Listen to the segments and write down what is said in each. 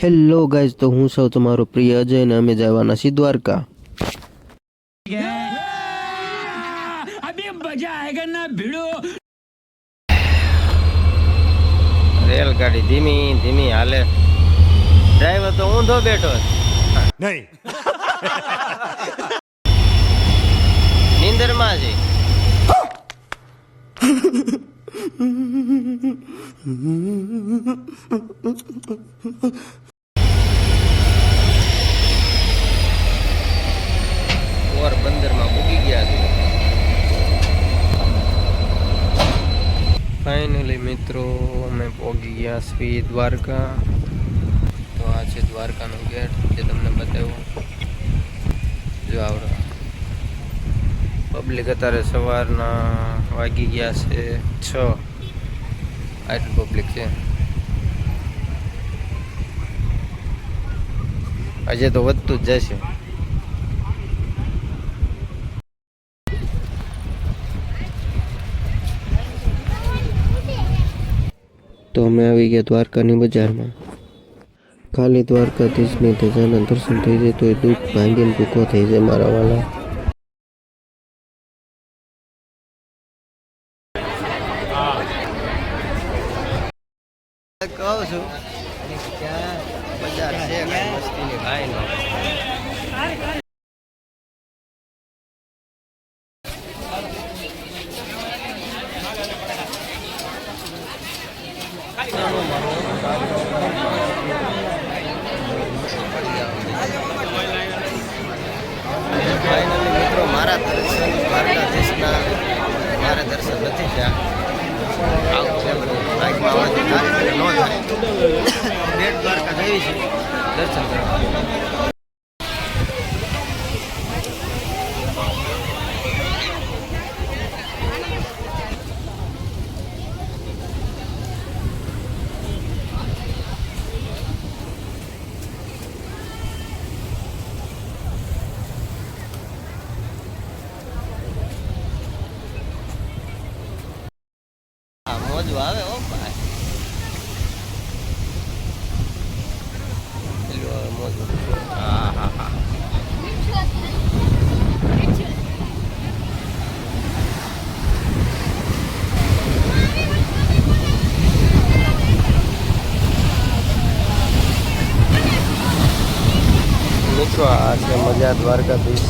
Hello guys, તો હું સૌ તમારો પ્રિય અજય ને અમે જવાના છીએ દ્વારકા. રેલગાડી ધીમી ધીમી હાલે, ડ્રાઈવર તો ઊંધો બેઠો નહીં, નીંદરમાં છે. પોરબંદરમાં પૂગી ગયા છે ફાઇનલી મિત્રો. અમે પહોંચી ગયા શ્રી દ્વારકા. તો આ છે દ્વારકાનો ગેટ જે તમને બતાવ્યો. જો આવડો પબ્લિક અત્યારે સવારના વાગી ગયા છે 6. આટલું પબ્લિક છે. આજે તો વધતું જ જશે. તો અમે આવી ગયા દ્વારકાની બજારમાં. ખાલી દ્વારકાધીશની ધજાના દર્શન થઈ જાય તો એ દુઃખ ભાંગીને ભૂકો થઈ જાય મારા વાલા. કહું છું બજાર છે મસ્તીની ભાઈ નો. ફાઇનલી મિત્રો મારા દર્શન દ્વારકાધીશના મારા દર્શન નથી થયા. આવું છે બધું. બાઇકમાં આવવાથી થાય ન થાય. બેટ દ્વારકા જઈએ છીએ દર્શન કરવા. મોજું આવે હો ભાઈ. મોજું. હા હા હા. મિત્રો આ છે મજા દ્વારકાધીશ.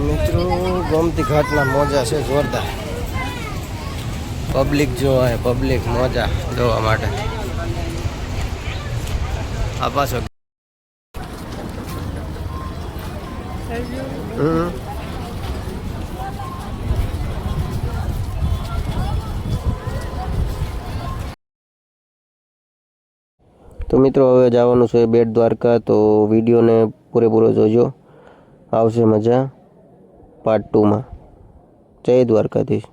મિત્રો ગોમતી ઘાટના મોજા છે જોરદાર. પબ્લિક જોવા હે, પબ્લિક મોજા જોવા માટે. આ પાછો તો મિત્રો હવે જવાનું છે બેટ દ્વારકા. તો વિડીયોને પૂરેપૂરો જોજો, આવશે મજા પાર્ટ 2માં. જય દ્વારકાધીશ.